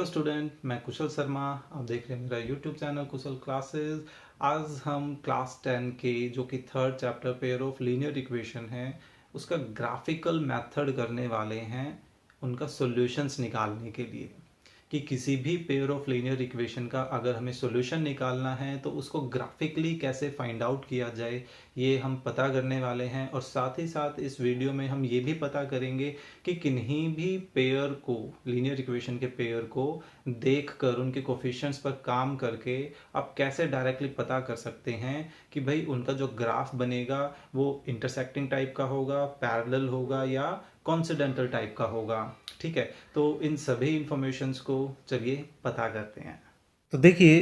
Hello student, मैं कुशल शर्मा। आप देख रहे हैं मेरा यूट्यूब चैनल कुशल क्लासेस। आज हम क्लास 10 के जो कि third chapter pair of linear equation है उसका ग्राफिकल मेथड करने वाले हैं, उनका सॉल्यूशंस निकालने के लिए कि किसी भी पेयर ऑफ लीनियर इक्वेशन का अगर हमें सॉल्यूशन निकालना है तो उसको ग्राफिकली कैसे फाइंड आउट किया जाए, ये हम पता करने वाले हैं। और साथ ही साथ इस वीडियो में हम ये भी पता करेंगे कि किन्हीं भी पेयर को, लीनियर इक्वेशन के पेयर को देखकर उनके कोफिशिएंट्स पर काम करके आप कैसे डायरेक्टली पता कर सकते हैं कि भाई उनका जो ग्राफ बनेगा वो इंटरसेक्टिंग टाइप का होगा, पैरेलल होगा या कॉन्सिडेंटल टाइप का होगा। ठीक है, तो इन सभी इंफॉर्मेशंस को चलिए पता करते हैं। तो देखिए,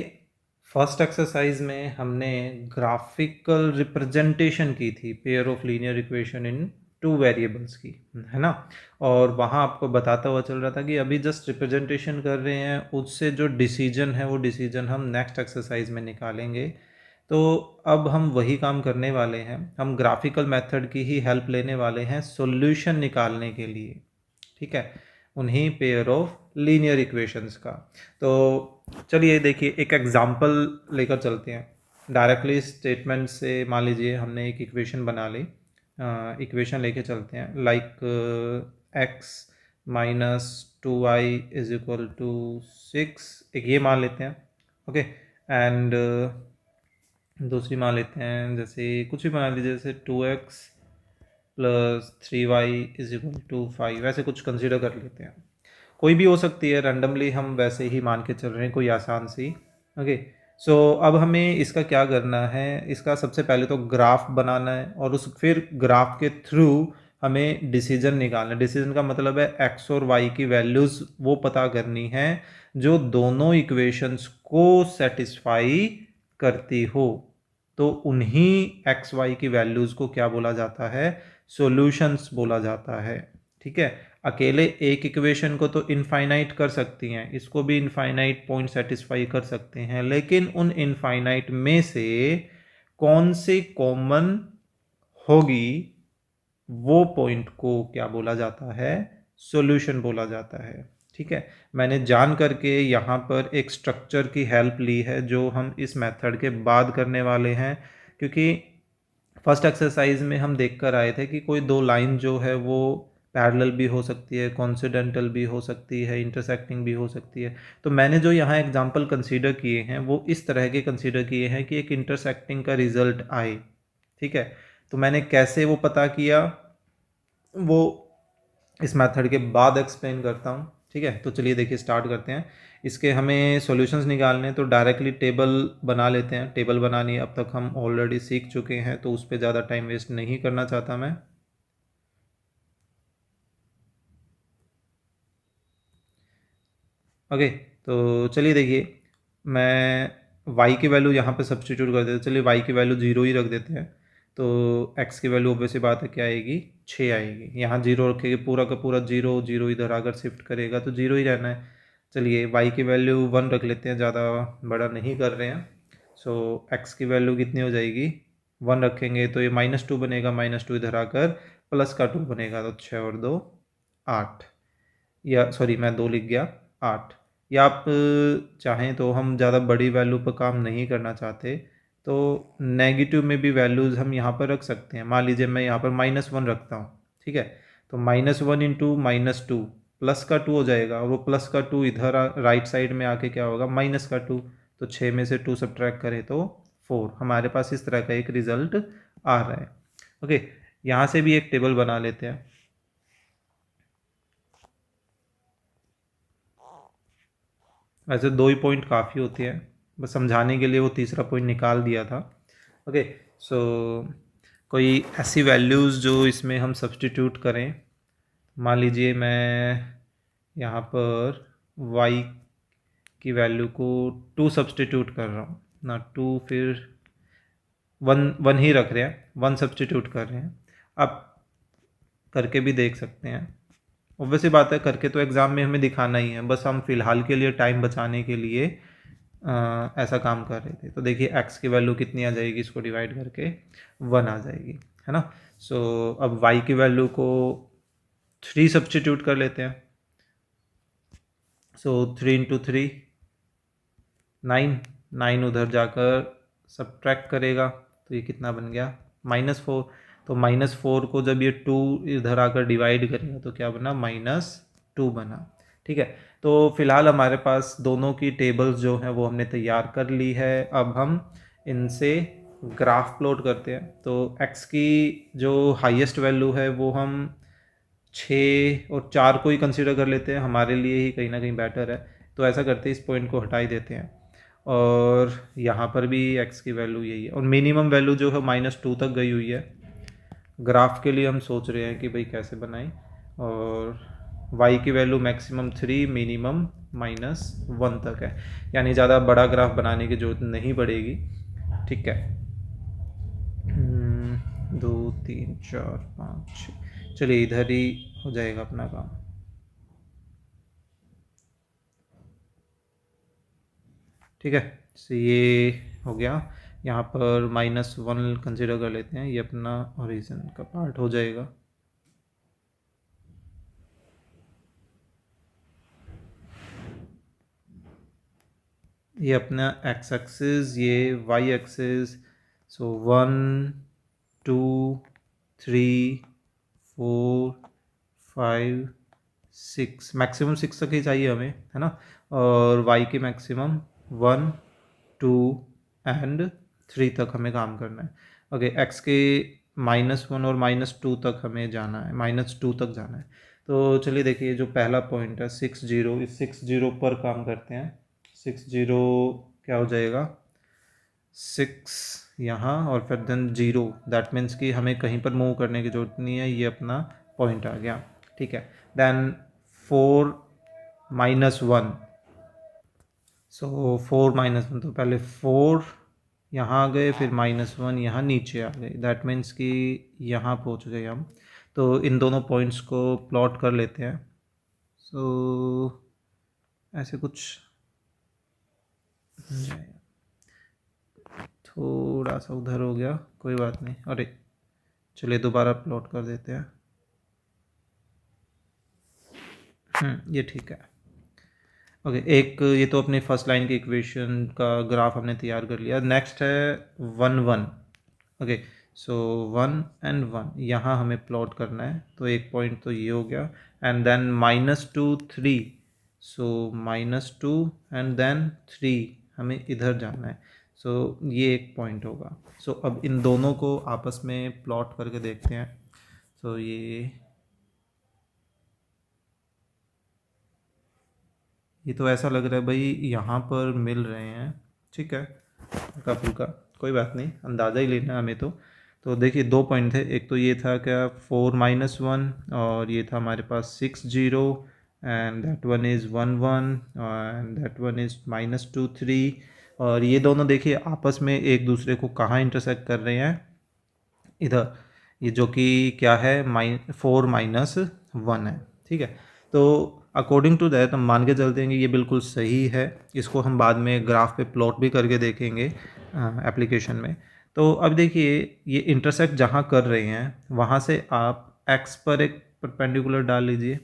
फर्स्ट एक्सरसाइज में हमने ग्राफिकल रिप्रेजेंटेशन की थी pair of linear equation in two variables की, है ना। और वहाँ आपको बताता हुआ चल रहा था कि अभी जस्ट रिप्रेजेंटेशन कर रहे हैं, उससे जो डिसीजन है वो डिसीजन हम नेक्स्ट एक्सरसाइज में निकालेंगे। तो अब हम वही काम करने वाले हैं, हम ग्राफिकल मेथड की ही हेल्प लेने वाले हैं सॉल्यूशन निकालने के लिए। ठीक है, उन्हीं पेयर ऑफ लीनियर इक्वेशंस का। तो चलिए देखिए, एक एग्जांपल लेकर चलते हैं। डायरेक्टली स्टेटमेंट से मान लीजिए हमने एक इक्वेशन बना ली, इक्वेशन लेके चलते हैं like x minus 2y is equal to 6, एक ये मान लेते हैं। ओके, एंड दूसरी मान लेते हैं जैसे कुछ भी बना लीजिए, जैसे 2x plus 3y is equal to 5, वैसे कुछ कंसिडर कर लेते हैं। कोई भी हो सकती है, रैंडमली हम वैसे ही मान के चल रहे हैं, कोई आसान सी। ओके, सो अब हमें इसका क्या करना है, इसका सबसे पहले तो ग्राफ बनाना है और उस फिर ग्राफ के थ्रू हमें डिसीजन निकालना है। डिसीजन का मतलब है एक्स और वाई की वैल्यूज़ वो पता करनी है जो दोनों इक्वेशंस को सेटिस्फाई करती हो। तो उन्हीं एक्स वाई की वैल्यूज़ को क्या बोला जाता है, सॉल्यूशंस बोला जाता है। ठीक है, अकेले एक इक्वेशन को तो इनफाइनाइट कर सकती हैं, इसको भी इनफाइनाइट पॉइंट सेटिस्फाई कर सकते हैं, लेकिन उन इनफाइनाइट में से कौन सी कॉमन होगी वो पॉइंट को क्या बोला जाता है, सॉल्यूशन बोला जाता है। ठीक है, मैंने जान करके यहाँ पर एक स्ट्रक्चर की हेल्प ली है जो हम इस मेथड के बाद करने वाले हैं, क्योंकि फर्स्ट एक्सरसाइज में हम देख कर आए थे कि कोई दो लाइन जो है वो पैरेलल भी हो सकती है, कॉन्सिडेंटल भी हो सकती है, इंटरसेक्टिंग भी हो सकती है। तो मैंने जो यहाँ एग्जांपल कंसीडर किए हैं वो इस तरह के कंसीडर किए हैं कि एक इंटरसेक्टिंग का रिजल्ट आए। ठीक है, तो मैंने कैसे वो पता किया वो इस मेथड के बाद एक्सप्लेन करता हूँ। ठीक है, तो चलिए देखिए स्टार्ट करते हैं। इसके हमें सॉल्यूशंस निकालने हैं, तो डायरेक्टली टेबल बना लेते हैं। टेबल बनानी अब तक हम ऑलरेडी सीख चुके हैं, तो उस पर ज़्यादा टाइम वेस्ट नहीं करना चाहता मैं। ओके, तो चलिए देखिए, मैं y की वैल्यू यहाँ पे सब्स्टिट्यूट कर देते हैं। चलिए y की वैल्यू 0 ही रख देते हैं। तो x की वैल्यू ऑब्वियस सी बात है क्या आएगी, 6 आएगी। यहाँ 0 रखेंगे, पूरा का पूरा 0 0 इधर अगर शिफ्ट करेगा तो 0 ही रहना है। चलिए y की वैल्यू 1 रख लेते हैं, ज़्यादा बड़ा नहीं कर रहे हैं। सो x की वैल्यू कितनी हो जाएगी, 1 रखेंगे तो ये -2 बनेगा, -2 इधर आकर प्लस का 2 बनेगा, तो 6 और 2 8, या सॉरी मैं 2 लिख गया, 8। या आप चाहें तो हम ज़्यादा बड़ी वैल्यू पर काम नहीं करना चाहते तो नेगेटिव में भी वैल्यूज़ हम यहाँ पर रख सकते हैं। मान लीजिए मैं यहाँ पर -1 रखता हूँ। ठीक है, तो -1 इंटू -2 प्लस का 2 हो जाएगा, और वो प्लस का 2 इधर राइट साइड में आके क्या होगा, माइनस का 2। तो 6 में से 2 सब्ट्रैक्ट करें तो 4। हमारे पास इस तरह का एक रिजल्ट आ रहा है। ओके, यहाँ से भी एक टेबल बना लेते हैं। वैसे 2 ही पॉइंट काफ़ी होते हैं, बस समझाने के लिए वो तीसरा पॉइंट निकाल दिया था। ओके, सो कोई ऐसी वैल्यूज़ जो इसमें हम सब्स्टिट्यूट करें। मान लीजिए मैं यहाँ पर y की वैल्यू को 2 सब्स्टिट्यूट कर रहा हूँ ना, 2 फिर 1 ही रख रहे हैं, 1 सब्स्टिट्यूट कर रहे हैं। अब करके भी देख सकते हैं। ऑब्वियसली बात है, करके तो एग्ज़ाम में हमें दिखाना ही है, बस हम फिलहाल के लिए टाइम बचाने के लिए ऐसा काम कर रहे थे। तो देखिए x की वैल्यू कितनी आ जाएगी, इसको डिवाइड करके 1 आ जाएगी, है ना। सो अब y की वैल्यू को 3 सब्स्टिट्यूट कर लेते हैं। सो 3 × 3 9, 9 उधर जाकर सब्ट्रैक्ट करेगा तो ये कितना बन गया -4। तो -4 को जब ये 2 इधर आकर डिवाइड करेगा तो क्या बना -2 बना। ठीक है, तो फिलहाल हमारे पास दोनों की टेबल्स जो हैं वो हमने तैयार कर ली है। अब हम इनसे ग्राफ प्लॉट करते हैं। तो x की जो हाईएस्ट वैल्यू है वो हम 6 और 4 को ही कंसिडर कर लेते हैं, हमारे लिए ही कहीं ना कहीं बेटर है। तो ऐसा करते हैं, इस पॉइंट को हटा ही देते हैं और यहाँ पर भी x की वैल्यू यही है और मिनिमम वैल्यू जो है -2 तक गई हुई है। ग्राफ के लिए हम सोच रहे हैं कि भाई कैसे बनाएं, और y की वैल्यू मैक्सिमम 3, मिनिमम -1 तक है, यानी ज़्यादा बड़ा ग्राफ बनाने की ज़रूरत नहीं पड़ेगी। ठीक है, 2 3 4 5 6, चलिए इधर ही हो जाएगा अपना काम। ठीक है, तो ये हो गया। यहाँ पर -1 कंसिडर कर लेते हैं, ये अपना ओरिजिन का पार्ट हो जाएगा। ये अपना x एक्सिस, ये y एक्सिस। सो 1 2 3 4 5 6, मैक्सिमम 6 तक ही चाहिए हमें, है ना। और y की मैक्सिमम 1 2 एंड 3 तक हमें काम करना है। ओके, x के -1 और -2 तक हमें जाना है, -2 तक जाना है। तो चलिए देखिए, जो पहला पॉइंट है 6 0, इस 6 0 पर काम करते हैं। 6 0 क्या हो जाएगा, 6 यहाँ और फिर देन 0, दैट मीन्स कि हमें कहीं पर मूव करने की ज़रूरत नहीं है, ये अपना पॉइंट आ गया। ठीक है, देन 4 -1, सो 4 -1, तो पहले 4 यहाँ आ गए, फिर -1 यहाँ नीचे आ गए, दैट मीन्स कि यहाँ पहुँच गए हम। तो इन दोनों पॉइंट्स को प्लॉट कर लेते हैं। सो ऐसे कुछ थोड़ा सा उधर हो गया, कोई बात नहीं। अरे चलिए दोबारा प्लॉट कर देते हैं। ये ठीक है। ओके, एक ये तो अपने फर्स्ट लाइन की इक्वेशन का ग्राफ हमने तैयार कर लिया। नेक्स्ट है 1 1। ओके, सो 1 एंड 1 यहाँ हमें प्लॉट करना है। तो एक पॉइंट तो ये हो गया, एंड देन -2 3, सो -2 एंड देन 3 हमें इधर जाना है। सो ये एक पॉइंट होगा। सो अब इन दोनों को आपस में प्लॉट करके देखते हैं। सो ये तो ऐसा लग रहा है भाई यहाँ पर मिल रहे हैं। ठीक है, हल्का फुल्का, कोई बात नहीं, अंदाज़ा ही लेना है हमें। तो देखिए, दो पॉइंट थे, एक तो ये था क्या 4 -1, और ये था हमारे पास 6 0, and that one is 1 1, and that one is -2 3। और ये दोनों देखिए आपस में एक दूसरे को कहाँ इंटरसेक्ट कर रहे हैं, इधर, ये जो कि क्या है 4 -1 है। ठीक है, तो अकॉर्डिंग टू दैट हम मान के चलते हैं कि ये बिल्कुल सही है। इसको हम बाद में ग्राफ पे प्लॉट भी करके देखेंगे एप्लीकेशन में। तो अब देखिए, ये इंटरसेक्ट जहाँ कर रहे हैं वहाँ से आप x पर एक परपेंडिकुलर डाल लीजिए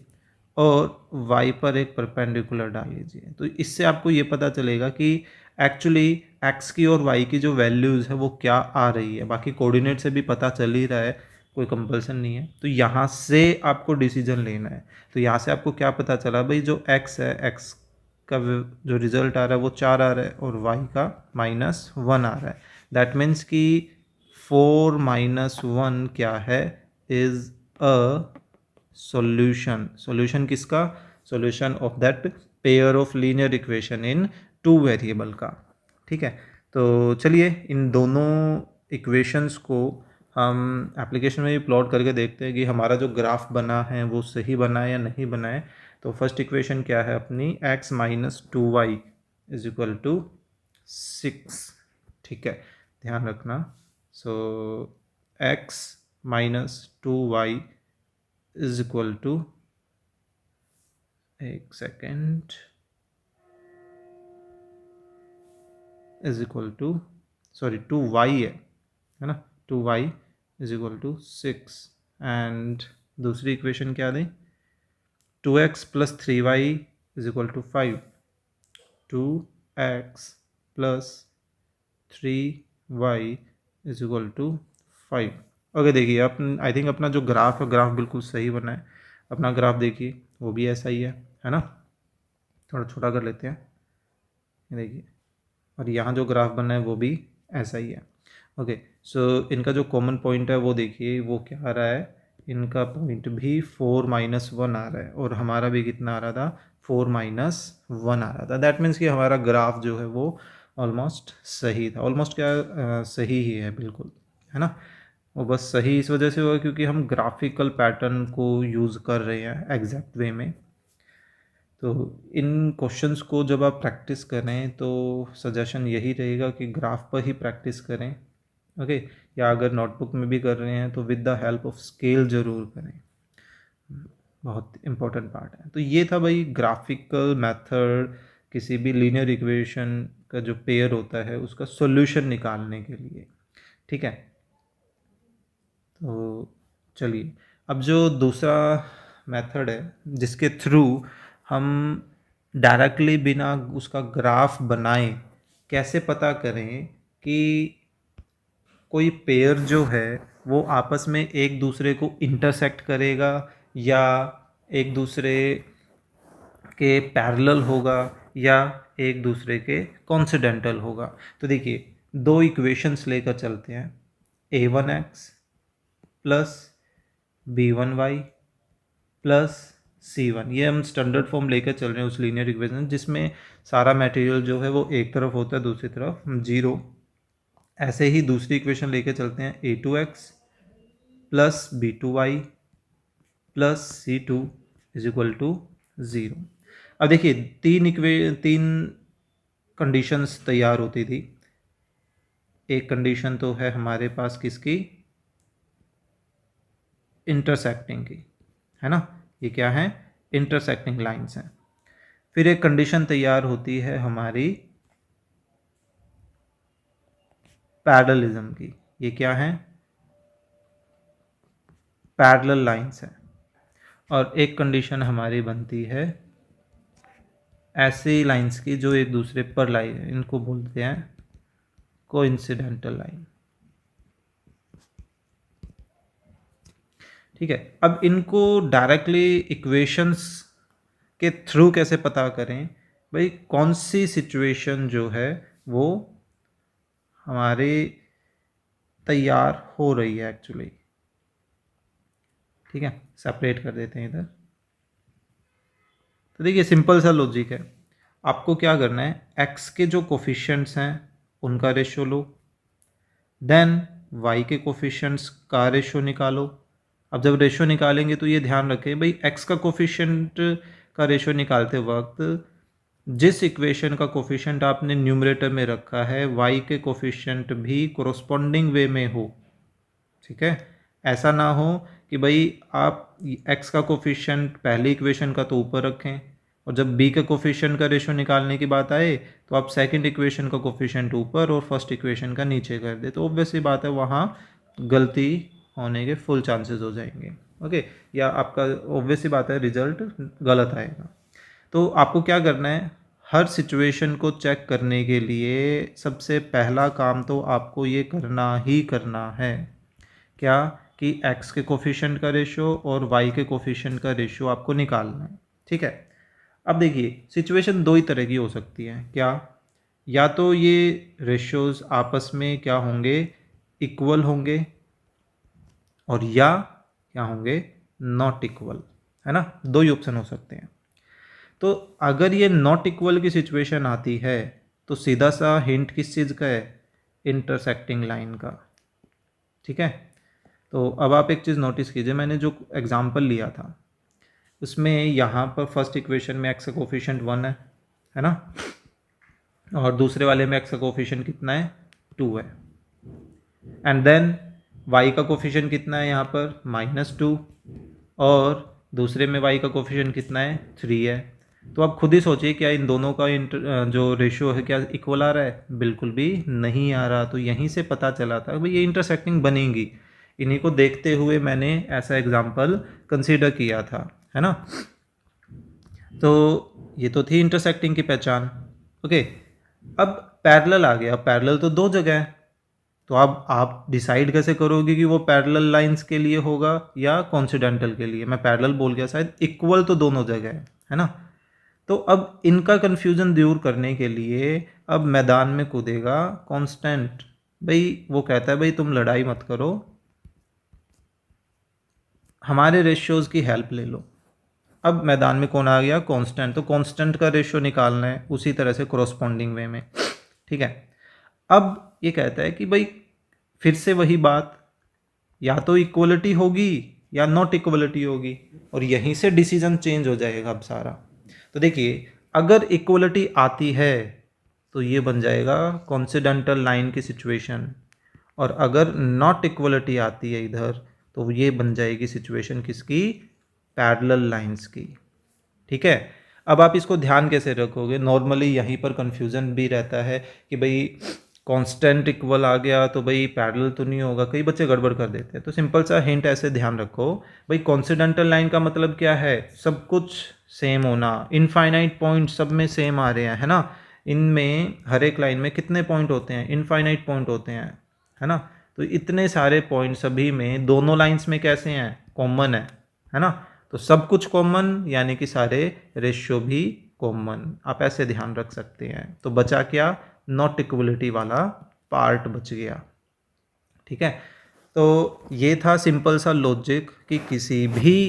और y पर एक परपेंडिकुलर डाल लीजिए। तो इससे आपको ये पता चलेगा कि एक्चुअली x की और y की जो वैल्यूज़ है वो क्या आ रही है। बाकी कोऑर्डिनेट से भी पता चल ही रहा है, कोई कंपल्सन नहीं है। तो यहाँ से आपको डिसीजन लेना है। तो यहाँ से आपको क्या पता चला भाई, जो x है, x का जो रिजल्ट आ रहा है वो 4 आ रहा है और y का -1 आ रहा है। दैट मीन्स कि 4 -1 क्या है, इज़ अ सॉल्यूशन किसका, solution of that pair of linear equation in 2 variable का। ठीक है, तो चलिए इन दोनों इक्वेशंस को हम एप्लीकेशन में भी प्लॉट करके देखते हैं कि हमारा जो ग्राफ बना है वो सही बना है या नहीं बना है। तो फर्स्ट इक्वेशन क्या है अपनी, x - 2y = 6। ठीक है, ध्यान रखना। सो x - 2y = एक सेकेंड, सॉरी 2y है ना, 2y = 6। एंड दूसरी इक्वेशन क्या दें, 2x + 3y is equal to 5, 2x plus 3y is equal to 5। Okay, देखिए अपन आई थिंक अपना जो ग्राफ है, ग्राफ बिल्कुल सही बना है। अपना ग्राफ देखिए, वो भी ऐसा ही है ना। थोड़ा छोटा कर लेते हैं, देखिए, और यहाँ जो ग्राफ बना है वो भी ऐसा ही है। ओके, सो इनका जो कॉमन पॉइंट है वो देखिए, वो क्या आ रहा है, इनका पॉइंट भी 4-1 आ रहा है, और हमारा भी कितना आ रहा था, 4-1 आ रहा था। दैट मीन्स कि हमारा ग्राफ जो है वो ऑलमोस्ट सही था। ऑलमोस्ट क्या सही ही है बिल्कुल, है ना। वो बस सही इस वजह से हुआ क्योंकि हम ग्राफिकल पैटर्न को यूज़ कर रहे हैं एग्जैक्ट वे में। तो इन क्वेश्चंस को जब आप प्रैक्टिस करें तो सजेशन यही रहेगा कि ग्राफ पर ही प्रैक्टिस करें। ओके, या अगर नोटबुक में भी कर रहे हैं तो with the help of scale ज़रूर करें, बहुत इंपॉर्टेंट पार्ट है। तो ये था भाई ग्राफिकल मेथड किसी भी लीनियर इक्वेशन का जो पेयर होता है उसका सॉल्यूशन निकालने के लिए, ठीक है। तो चलिए, अब जो दूसरा मेथड है जिसके थ्रू हम डायरेक्टली बिना उसका ग्राफ बनाए कैसे पता करें कि कोई पेयर जो है वो आपस में एक दूसरे को इंटरसेक्ट करेगा या एक दूसरे के पैरेलल होगा या एक दूसरे के कॉन्सिडेंटल होगा। तो देखिए, दो इक्वेशंस लेकर चलते हैं, a1x plus b1y plus c1। ये हम स्टैंडर्ड फॉर्म लेकर चल रहे हैं उस लीनियर इक्वेशन जिसमें सारा मटेरियल जो है वो एक तरफ होता है, दूसरी तरफ जीरो। ऐसे ही दूसरी इक्वेशन लेके चलते हैं, a2x plus b2y plus c2 is equal to 0। अब देखिए, तीन कंडीशंस तैयार होती थी। एक कंडीशन तो है हमारे पास किसकी, इंटरसेक्टिंग की, है ना। ये क्या है, इंटरसेक्टिंग लाइंस हैं। फिर एक कंडीशन तैयार होती है हमारी पैरेललिज्म की, ये क्या है, पैरेलल लाइंस है। और एक कंडीशन हमारी बनती है ऐसी लाइंस की जो एक दूसरे पर लाई है, इनको बोलते हैं कोइंसिडेंटल लाइन, ठीक है। अब इनको डायरेक्टली इक्वेशंस के थ्रू कैसे पता करें भाई, कौन सी सिचुएशन जो है वो हमारे तैयार हो रही है एक्चुअली, ठीक है। सेपरेट कर देते हैं इधर। तो देखिए, सिंपल सा लॉजिक है। आपको क्या करना है, x के जो कोफिशिएंट्स हैं उनका रेशियो लो, देन y के कोफिशिएंट्स का रेशियो निकालो। अब जब रेशियो निकालेंगे तो ये ध्यान रखें भाई, x का कोफिशिएंट का रेशियो निकालते वक्त जिस इक्वेशन का कोफिशिएंट आपने न्यूमरेटर में रखा है y के कोफिशिएंट भी कोरोस्पोंडिंग वे में हो, ठीक है। ऐसा ना हो कि भाई आप x का कोफिशिएंट पहली इक्वेशन का तो ऊपर रखें और जब b के कोफिशिएंट का रेशियो निकालने की बात आए तो आप सेकंड इक्वेशन का कोफिशिएंट ऊपर और फर्स्ट इक्वेशन का नीचे कर दे, तो ऑब्वियसली बात है वहाँ गलती होने के फुल चांसेस हो जाएंगे। ओके, या आपका ऑब्वियसली बात है रिजल्ट गलत आएगा। तो आपको क्या करना है, हर सिचुएशन को चेक करने के लिए सबसे पहला काम तो आपको ये करना ही करना है क्या, कि x के कोफिशिएंट का रेशियो और y के कोफिशिएंट का रेशियो आपको निकालना है, ठीक है। अब देखिए, सिचुएशन दो ही तरह की हो सकती है, क्या, या तो ये रेशियोज आपस में क्या होंगे, इक्वल होंगे, और या क्या होंगे, नॉट इक्वल, है ना। दो ही ऑप्शन हो सकते हैं। तो अगर ये नॉट इक्वल की सिचुएशन आती है तो सीधा सा हिंट किस चीज़ का है, इंटरसेक्टिंग लाइन का, ठीक है। तो अब आप एक चीज़ नोटिस कीजिए, मैंने जो एग्जांपल लिया था उसमें यहाँ पर फर्स्ट इक्वेशन में x का कोफिशिएंट 1 है ना, और दूसरे वाले में x का कोफिशिएंट कितना है, 2 है, एंड देन y का कोफिशिएंट कितना है यहाँ पर, -2, और दूसरे में y का कोफिशिएंट कितना है, 3 है। तो आप खुद ही सोचिए, क्या इन दोनों का जो रेशियो है क्या इक्वल आ रहा है, बिल्कुल भी नहीं आ रहा। तो यहीं से पता चला था भाई ये इंटरसेक्टिंग बनेंगी। इन्हीं को देखते हुए मैंने ऐसा एग्जाम्पल कंसीडर किया था, है ना। तो ये तो थी इंटरसेक्टिंग की पहचान। ओके, अब पैरेलल आ गया। पैरेलल तो दो जगह है, तो अब आप डिसाइड कैसे करोगे कि वो पैरेलल लाइंस के लिए होगा या कॉन्सिडेंटल के लिए? मैं पैरेलल बोल गया शायद, इक्वल तो दोनों जगह है ना। तो अब इनका कन्फ्यूजन दूर करने के लिए अब मैदान में कूदेगा कांस्टेंट। भाई वो कहता है भाई तुम लड़ाई मत करो, हमारे रेशियोज की हेल्प ले लो। अब मैदान में कौन आ गया? कांस्टेंट। तो कांस्टेंट का रेशियो निकालना है उसी तरह से कोरोस्पोंडिंग वे में, ठीक है। अब ये कहता है कि भाई फिर से वही बात, या तो इक्वलिटी होगी या नॉट इक्वलिटी होगी, और यहीं से डिसीजन चेंज हो जाएगा अब सारा। तो देखिए, अगर इक्वलिटी आती है तो ये बन जाएगा कॉन्सिडेंटल लाइन की सिचुएशन, और अगर नॉट इक्वलिटी आती है इधर तो ये बन जाएगी सिचुएशन किसकी? पैरेलल लाइंस की, ठीक है। अब आप इसको ध्यान कैसे रखोगे? नॉर्मली यहीं पर कंफ्यूजन भी रहता है कि भाई कांस्टेंट इक्वल आ गया तो भाई पैरेलल तो नहीं होगा, कई बच्चे गड़बड़ कर देते हैं। तो सिंपल सा हिंट ऐसे ध्यान रखो, भाई कॉन्सिडेंटल लाइन का मतलब क्या है? सब कुछ सेम होना, इनफाइनाइट पॉइंट सब में सेम आ रहे हैं, है ना। इनमें हर एक लाइन में कितने पॉइंट होते हैं? इनफाइनाइट पॉइंट होते हैं, है ना। तो इतने सारे पॉइंट सभी में दोनों लाइंस में कैसे हैं? कॉमन है ना। तो सब कुछ कॉमन यानी कि सारे रेशियो भी कॉमन, आप ऐसे ध्यान रख सकते हैं। तो बचा क्या? नॉट इक्वलिटी वाला पार्ट बच गया, ठीक है। तो ये था सिंपल सा लॉजिक कि किसी भी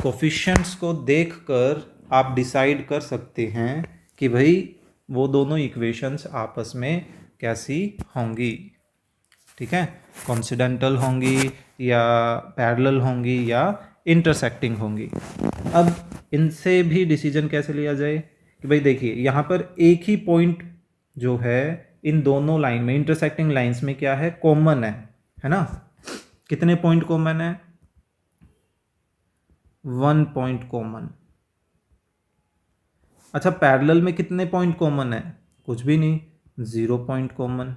कोफिशिएंट्स को देखकर आप डिसाइड कर सकते हैं कि भाई वो दोनों इक्वेशंस आपस में कैसी होंगी, ठीक है। कॉन्सिडेंटल होंगी या पैरेलल होंगी या इंटरसेक्टिंग होंगी। अब इनसे भी डिसीजन कैसे लिया जाए कि भाई देखिए यहाँ पर एक ही पॉइंट जो है इन दोनों लाइन में, इंटरसेक्टिंग लाइंस में क्या है? कॉमन है ना। कितने पॉइंट कॉमन है? 1 पॉइंट कॉमन। अच्छा, पैरेलल में कितने पॉइंट कॉमन है? कुछ भी नहीं, 0 पॉइंट कॉमन।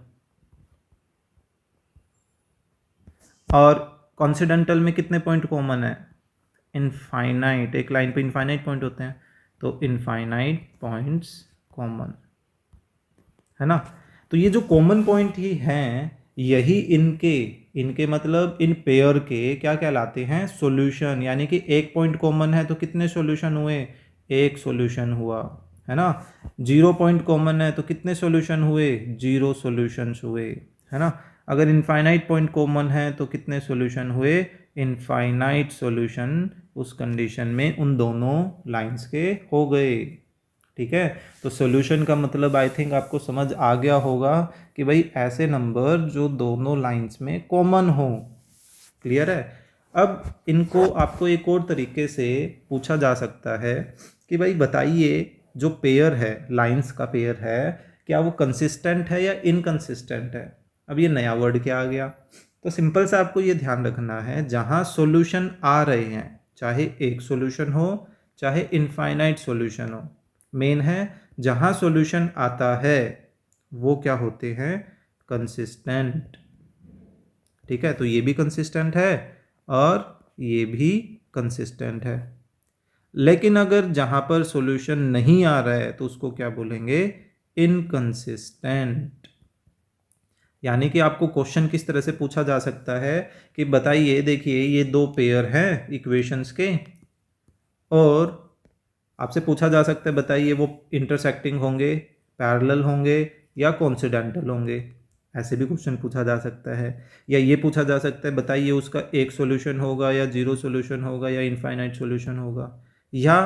और कॉन्सिडेंटल में कितने पॉइंट कॉमन है? इनफाइनाइट। एक लाइन पे इनफाइनाइट पॉइंट होते हैं, तो इनफाइनाइट पॉइंट्स कॉमन, है ना। तो ये जो कॉमन पॉइंट ही हैं यही इनके मतलब इन पेयर के क्या कहलाते हैं? सॉल्यूशन। यानी कि एक पॉइंट कॉमन है तो कितने सॉल्यूशन हुए? एक सॉल्यूशन हुआ, है ना। 0 पॉइंट कॉमन है तो कितने सॉल्यूशन हुए? 0 सॉल्यूशंस हुए, है ना। अगर इनफाइनाइट पॉइंट कॉमन है तो कितने सॉल्यूशन हुए? इनफाइनाइट सॉल्यूशन उस कंडीशन में उन दोनों लाइंस के हो गए, ठीक है। तो सॉल्यूशन का मतलब आई थिंक आपको समझ आ गया होगा कि भाई ऐसे नंबर जो दोनों लाइंस में कॉमन हो। क्लियर है। अब इनको आपको एक और तरीके से पूछा जा सकता है कि भाई बताइए जो पेयर है, लाइंस का पेयर है, क्या वो कंसिस्टेंट है या इनकंसिस्टेंट है? अब ये नया वर्ड क्या आ गया? तो सिंपल सा आपको ये ध्यान रखना है, जहाँ सॉल्यूशन आ रहे हैं, चाहे एक सॉल्यूशन हो चाहे इनफाइनाइट सॉल्यूशन हो, मेन है जहाँ सॉल्यूशन आता है वो क्या होते हैं? कंसिस्टेंट, ठीक है। तो ये भी कंसिस्टेंट है और ये भी कंसिस्टेंट है। लेकिन अगर जहाँ पर सॉल्यूशन नहीं आ रहा है तो उसको क्या बोलेंगे? इनकंसिस्टेंट। यानी कि आपको क्वेश्चन किस तरह से पूछा जा सकता है कि बताइए, देखिए ये दो पेयर हैं इक्वेशंस के, और आपसे पूछा जा सकता है बताइए वो इंटरसेक्टिंग होंगे, पैरेलल होंगे या कॉन्सिडेंटल होंगे। ऐसे भी क्वेश्चन पूछा जा सकता है। या ये पूछा जा सकता है बताइए उसका एक सॉल्यूशन होगा या 0 सॉल्यूशन होगा या इनफाइनाइट सॉल्यूशन होगा। या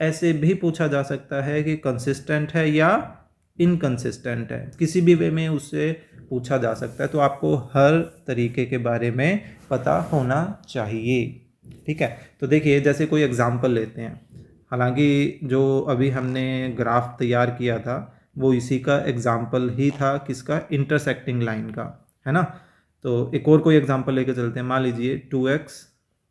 ऐसे भी पूछा जा सकता है कि कंसिस्टेंट है या इनकंसिस्टेंट है। किसी भी वे में उससे पूछा जा सकता है। तो आपको हर तरीके के बारे में पता होना चाहिए, ठीक है। तो देखिए जैसे कोई एग्जांपल लेते हैं, हालांकि जो अभी हमने ग्राफ तैयार किया था वो इसी का एग्जाम्पल ही था, किसका? इंटरसेक्टिंग लाइन का, है ना। तो एक और कोई एग्जाम्पल लेके चलते हैं। मान लीजिए 2x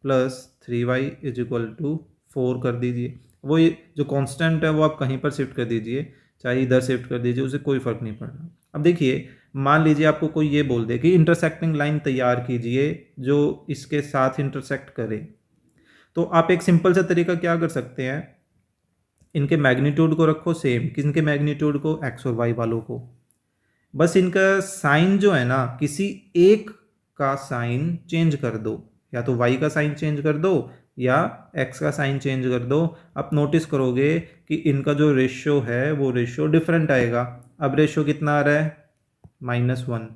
+ 3y = 4 कर दीजिए। वो ये जो कांस्टेंट है वो आप कहीं पर शिफ्ट कर दीजिए, चाहे इधर शिफ्ट कर दीजिए, उसे कोई फ़र्क नहीं पड़ना। अब देखिए, मान लीजिए आपको कोई ये बोल दे कि इंटरसेक्टिंग लाइन तैयार कीजिए जो इसके साथ इंटरसेक्ट करे। तो आप एक सिंपल सा तरीका क्या कर सकते हैं इनके मैग्नीट्यूड को रखो सेम, किनके मैग्नीट्यूड को, एक्स और वाई वालों को। बस इनका साइन जो है ना, किसी एक का साइन चेंज कर दो, या तो वाई का साइन चेंज कर दो या एक्स का साइन चेंज कर दो। आप नोटिस करोगे कि इनका जो रेशियो है वो रेशियो डिफरेंट आएगा। अब रेशियो कितना आ रहा है, -1।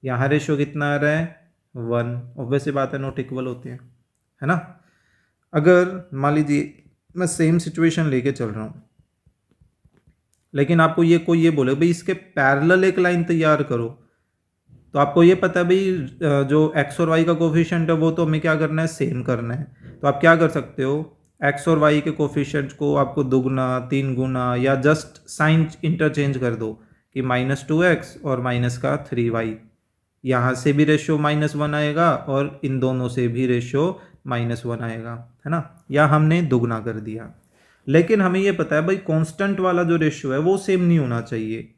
यहाँ रेशियो कितना आ रहा है, 1। ऑब्वियस सी बात है, नॉट इक्वल होते हैं, है ना। अगर मान लीजिए मैं सेम सिचुएशन लेके चल रहा हूँ, लेकिन आपको ये कोई ये बोले भाई इसके पैरेलल एक लाइन तैयार करो, तो आपको ये पता है भाई जो एक्स और वाई का कोफिशिएंट है वो तो हमें क्या करना है, सेम करना है। तो आप क्या कर सकते हो, एक्स और वाई के कोफिशिएंट्स को आपको दुगना, 3 गुना या जस्ट साइन इंटरचेंज कर दो कि -2x और -3y। यहाँ से भी रेशियो -1 आएगा और इन दोनों से भी रेशियो -1 आएगा, है ना। या हमने दुगना कर दिया, लेकिन हमें ये पता है भाई कांस्टेंट वाला जो रेशियो है वो सेम नहीं होना चाहिए।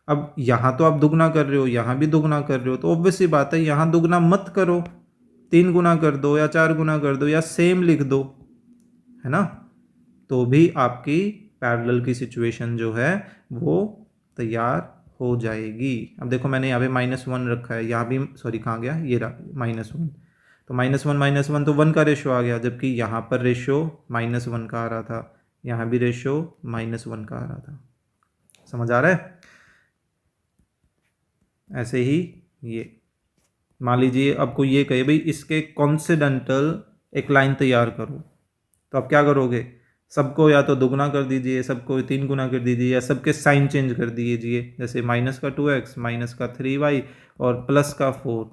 अब यहाँ तो आप दुगना कर रहे हो, यहाँ भी दुगना कर रहे हो, तो ऑब्वियस सी बात है यहाँ दुगना मत करो, 3 गुना कर दो या 4 गुना कर दो या सेम लिख दो, है ना। तो भी आपकी पैरेलल की सिचुएशन जो है वो तैयार हो जाएगी। अब देखो मैंने यहाँ पे -1 रखा है, यहाँ भी सॉरी कहाँ गया, ये रहा -1। तो -1 तो 1 का रेशियो आ गया, जबकि यहाँ पर रेशियो -1 का आ रहा था, यहाँ भी रेशियो -1 का आ रहा था। समझ आ रहा है। ऐसे ही ये मान लीजिए आपको ये कहे भाई इसके कॉन्सिडेंटल एक लाइन तैयार करो, तो आप क्या करोगे, सबको या तो दुगना कर दीजिए, सबको 3 गुना कर दीजिए, या सबके साइन चेंज कर दीजिए, जैसे -2x, -3y और +4।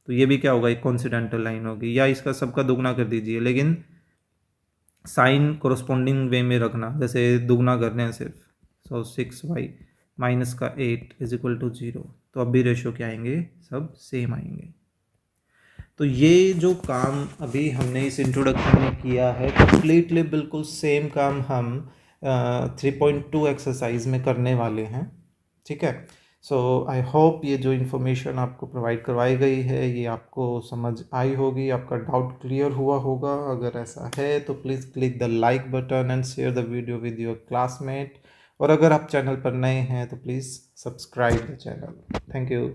तो ये भी क्या होगा, एक कॉन्सिडेंटल लाइन होगी। या इसका सबका दुगना कर दीजिए, लेकिन साइन कोरस्पॉन्डिंग वे में रखना, जैसे दुगना करने हैं सिर्फ, सो 6y -8 = 0। तो अब भी रेशियो क्या आएंगे, सब सेम आएंगे। तो ये जो काम अभी हमने इस इंट्रोडक्शन में किया है, कंप्लीटली बिल्कुल सेम काम हम 3.2 एक्सरसाइज में करने वाले हैं, ठीक है। सो आई होप ये जो इन्फॉर्मेशन आपको प्रोवाइड करवाई गई है ये आपको समझ आई होगी, आपका डाउट क्लियर हुआ होगा। अगर ऐसा है तो please click the like button and share the video with your classmate. और अगर आप चैनल पर नए हैं तो please subscribe the channel. Thank you.